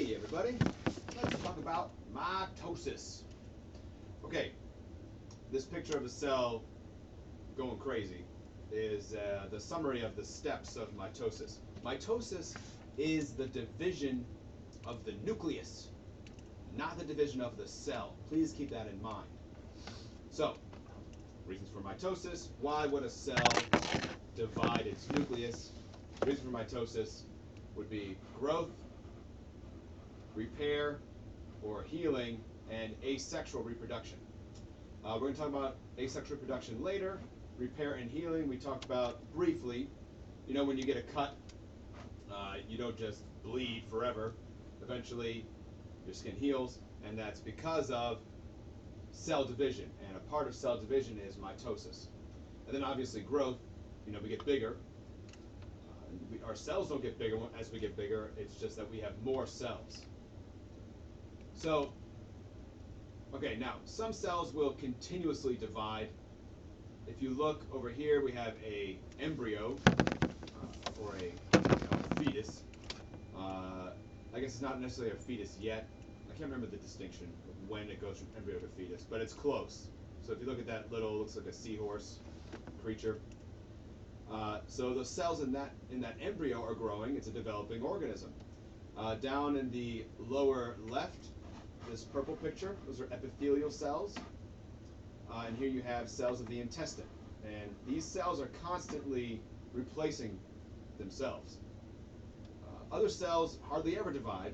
Hey everybody, let's talk about mitosis. Okay, this picture of a cell going crazy is the summary of the steps of mitosis. Mitosis is the division of the nucleus, not the division of the cell. Please keep that in mind. So, reasons for mitosis. Why would a cell divide its nucleus? Reason for mitosis would be growth, repair or healing, and asexual reproduction. We're going to talk about asexual reproduction later. Repair and healing we talked about briefly. You know, when you get a cut, you don't just bleed forever. Eventually your skin heals, and that's because of cell division, and a part of cell division is mitosis. And then obviously growth, you know, we get bigger. Our cells don't get bigger as we get bigger, it's just that we have more cells. So, okay, now some cells will continuously divide. If you look over here, we have a embryo or a fetus. I guess it's not necessarily a fetus yet. I can't remember the distinction of when it goes from embryo to fetus, but it's close. So if you look at that little, looks like a seahorse creature. So the cells in that embryo are growing. It's a developing organism. Down in the lower left, this purple picture, those are epithelial cells. And here you have cells of the intestine. And these cells are constantly replacing themselves. Other cells hardly ever divide,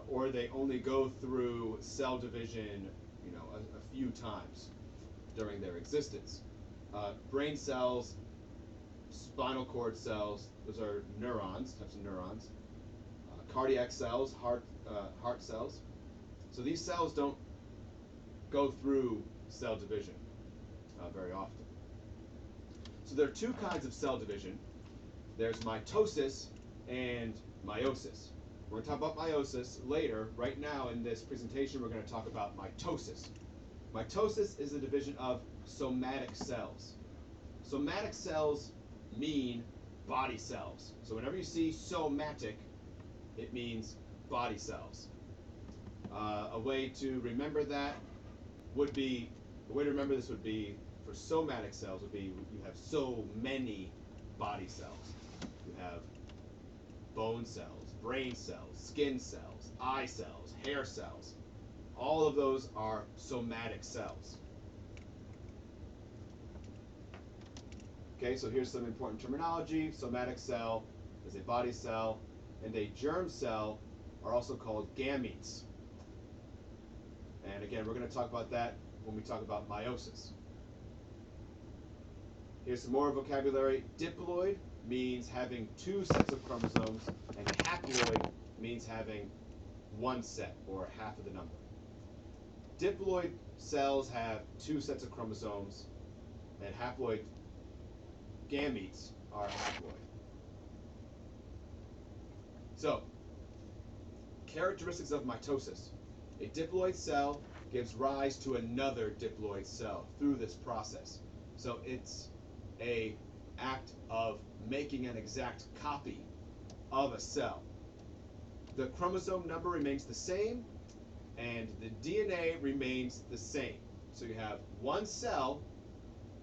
or they only go through cell division, you know, a few times during their existence. Brain cells, spinal cord cells, those are neurons, types of neurons. Cardiac cells, heart cells. So these cells don't go through cell division very often. So there are two kinds of cell division. There's mitosis and meiosis. We're going to talk about meiosis later. Right now in this presentation, we're going to talk about mitosis. Mitosis is the division of somatic cells. Somatic cells mean body cells. So whenever you see somatic, it means body cells. A way to remember that would be, the way to remember this would be, for somatic cells would be, you have so many body cells. You have bone cells, brain cells, skin cells, eye cells, hair cells. All of those are somatic cells. Okay, so here's some important terminology. Somatic cell is a body cell, and a germ cell are also called gametes. And again, we're going to talk about that when we talk about meiosis. Here's some more vocabulary. Diploid means having two sets of chromosomes, and haploid means having one set, or half of the number. Diploid cells have two sets of chromosomes, and haploid gametes are haploid. So, characteristics of mitosis. A diploid cell gives rise to another diploid cell through this process. So it's an act of making an exact copy of a cell. The chromosome number remains the same, and the DNA remains the same. So you have one cell,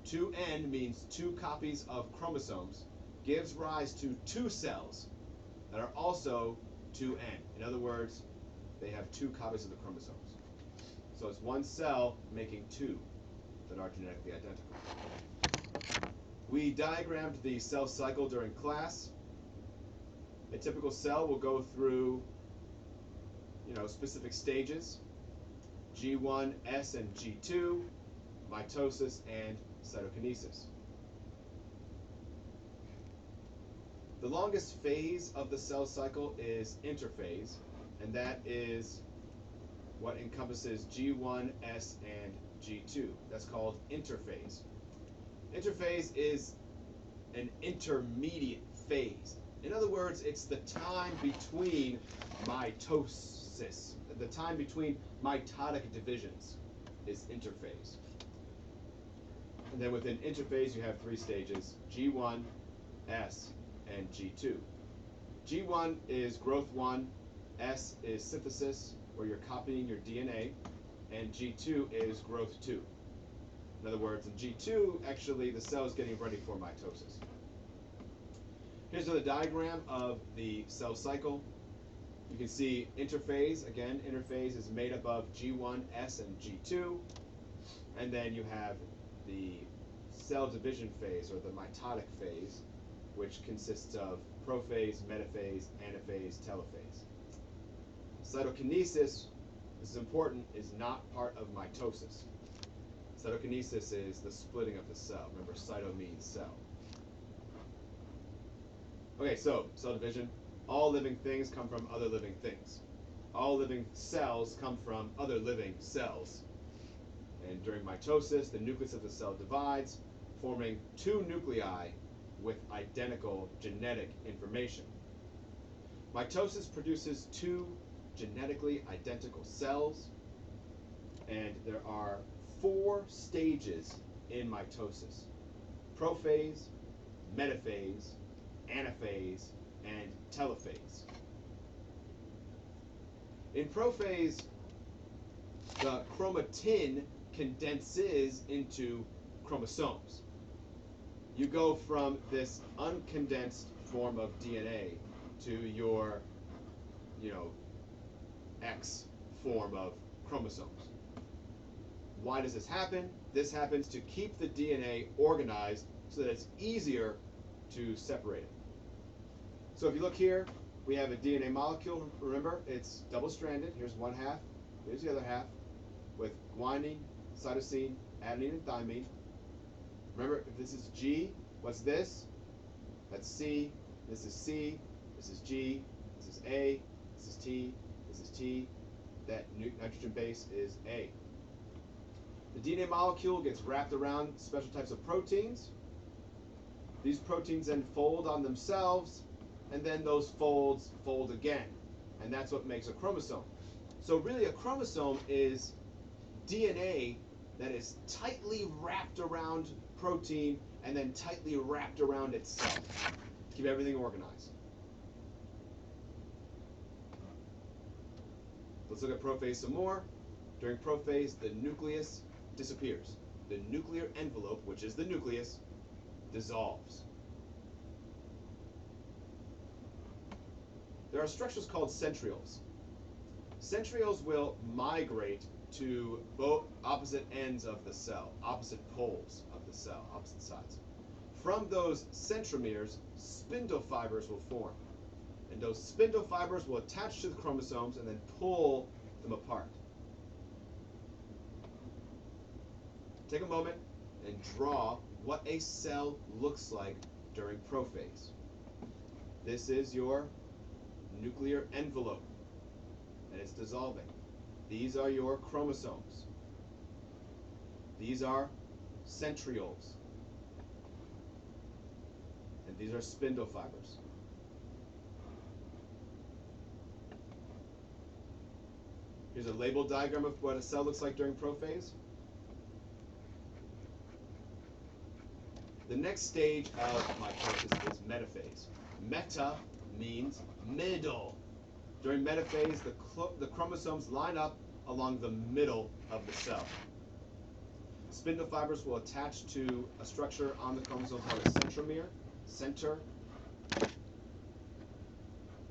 2N means two copies of chromosomes, gives rise to two cells that are also 2N. In other words, they have two copies of the chromosomes. So it's one cell making two that are genetically identical. We diagrammed the cell cycle during class. A typical cell will go through, you know, specific stages: G1, S, and G2, mitosis, and cytokinesis. The longest phase of the cell cycle is interphase, and that is what encompasses G1, S, and G2. That's called interphase. Interphase is an intermediate phase. In other words, it's the time between mitosis. The time between mitotic divisions is interphase. And then within interphase, you have three stages: G1, S, and G2. G1 is growth 1, S is synthesis, where you're copying your DNA, and G2 is growth 2. In other words, in G2, actually, the cell is getting ready for mitosis. Here's another diagram of the cell cycle. You can see interphase. Again, interphase is made up of G1, S, and G2. And then you have the cell division phase, or the mitotic phase, which consists of prophase, metaphase, anaphase, telophase. Cytokinesis, this is important, is not part of mitosis. Cytokinesis is the splitting of the cell. Remember, cyto means cell. Okay, so cell division. All living things come from other living things. All living cells come from other living cells. And during mitosis, the nucleus of the cell divides, forming two nuclei with identical genetic information. Mitosis produces two genetically identical cells, and there are 4 stages in mitosis: prophase, metaphase, anaphase, and telophase. In prophase, the chromatin condenses into chromosomes. You go from this uncondensed form of DNA to your, X form of chromosomes. Why does this happen? This happens to keep the DNA organized so that it's easier to separate it. So if you look here, we have a DNA molecule. Remember, it's double-stranded. Here's one half, here's the other half, with guanine, cytosine, adenine, and thymine. Remember, if this is G, what's this? That's C. This is C. This is G. This is A. This is T. This is T. That nitrogen base is A. The DNA molecule gets wrapped around special types of proteins. These proteins then fold on themselves, and then those folds fold again. And that's what makes a chromosome. So really, a chromosome is DNA that is tightly wrapped around protein and then tightly wrapped around itself to keep everything organized. Let's look at prophase some more. During prophase, the nucleus disappears. The nuclear envelope, which is the nucleus, dissolves. There are structures called centrioles. Centrioles will migrate to both opposite ends of the cell, opposite poles of the cell, opposite sides. From those centromeres, spindle fibers will form. And those spindle fibers will attach to the chromosomes and then pull them apart. Take a moment and draw what a cell looks like during prophase. This is your nuclear envelope, and it's dissolving. These are your chromosomes. These are centrioles. And these are spindle fibers. Here's a labeled diagram of what a cell looks like during prophase. The next stage of mitosis is metaphase. Meta means middle. During metaphase, the chromosomes line up along the middle of the cell. Spindle fibers will attach to a structure on the chromosome called a centromere, center.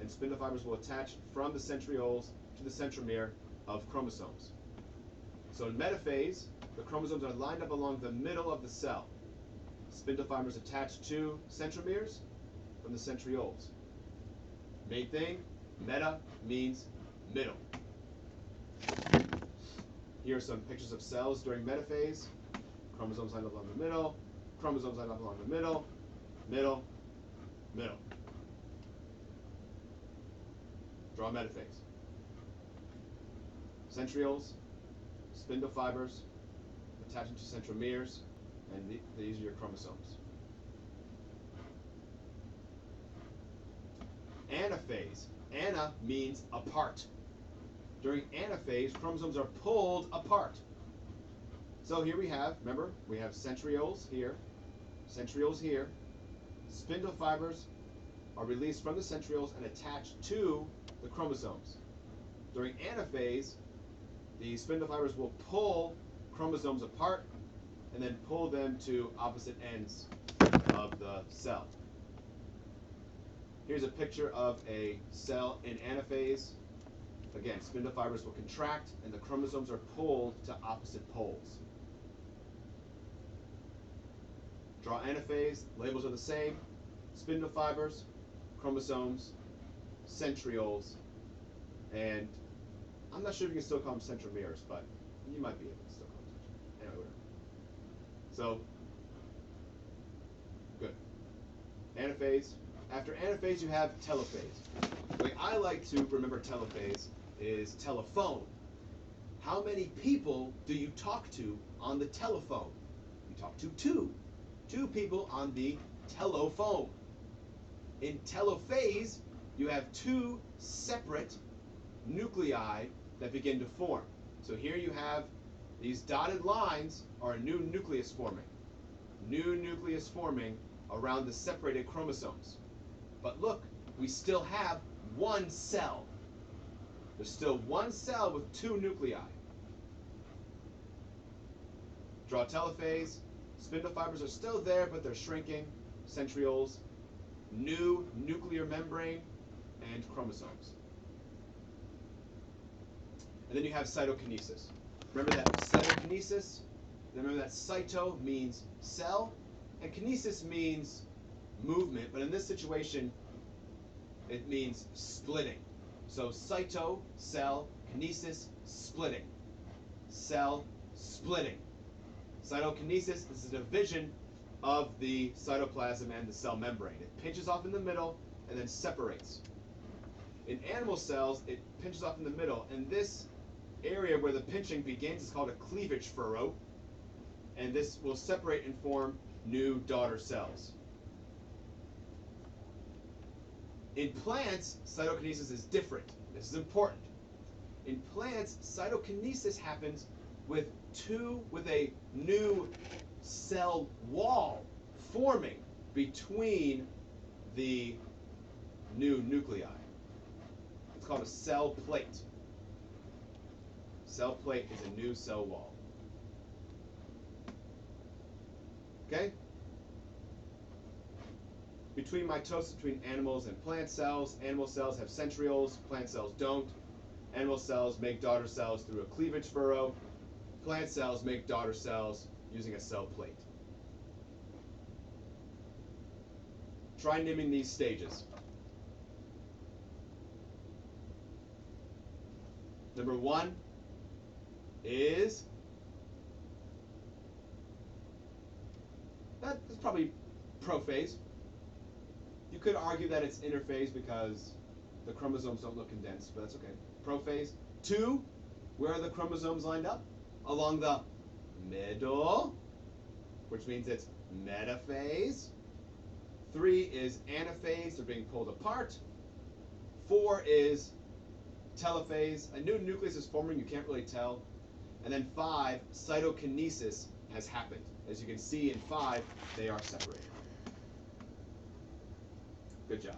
And spindle fibers will attach from the centrioles to the centromere of chromosomes. So in metaphase, the chromosomes are lined up along the middle of the cell. Spindle fibers attach to centromeres from the centrioles. Main thing, meta means middle. Here are some pictures of cells during metaphase. Chromosomes lined up along the middle, chromosomes lined up along the middle, middle, middle. Draw metaphase. Centrioles, spindle fibers, attaching to centromeres, and these are your chromosomes. Anaphase. Ana means apart. During anaphase, chromosomes are pulled apart. So here we have, remember, we have centrioles here, centrioles here. Spindle fibers are released from the centrioles and attached to the chromosomes. During anaphase, the spindle fibers will pull chromosomes apart and then pull them to opposite ends of the cell. Here's a picture of a cell in anaphase. Again, spindle fibers will contract and the chromosomes are pulled to opposite poles. Draw anaphase, labels are the same. Spindle fibers, chromosomes, centrioles, and I'm not sure if you can still call them centromeres, but you might be able to still call them centromeres. Anyway, whatever. So, good. Anaphase. After anaphase, you have telophase. The way I like to remember telophase is telephone. How many people do you talk to on the telephone? You talk to two. Two people on the telephone. In telophase, you have two separate nuclei that begin to form. So here you have these dotted lines are a new nucleus forming. New nucleus forming around the separated chromosomes. But look, we still have one cell. There's still one cell with two nuclei. Draw telophase. Spindle fibers are still there, but they're shrinking. Centrioles, new nuclear membrane, and chromosomes. And then you have cytokinesis. Remember that cytokinesis? Remember that cyto means cell, and kinesis means movement, but in this situation, it means splitting. So cyto, cell, kinesis, splitting. Cell, splitting. Cytokinesis is a division of the cytoplasm and the cell membrane. It pinches off in the middle and then separates. In animal cells, it pinches off in the middle, and this area where the pinching begins is called a cleavage furrow, and this will separate and form new daughter cells. In plants, cytokinesis is different. This is important. In plants, cytokinesis happens with a new cell wall forming between the new nuclei. It's called a cell plate. Cell plate is a new cell wall. Okay? Between mitosis between animals and plant cells, animal cells have centrioles, plant cells don't. Animal cells make daughter cells through a cleavage furrow. Plant cells make daughter cells using a cell plate. Try naming these stages. Number 1 is, that's probably prophase. You could argue that it's interphase because the chromosomes don't look condensed, but that's okay. Prophase. 2, where are the chromosomes lined up? Along the middle, which means it's metaphase. 3 is anaphase, they're being pulled apart. 4 is telophase, a new nucleus is forming, you can't really tell. And then 5, cytokinesis has happened. As you can see in 5, they are separated. Good job.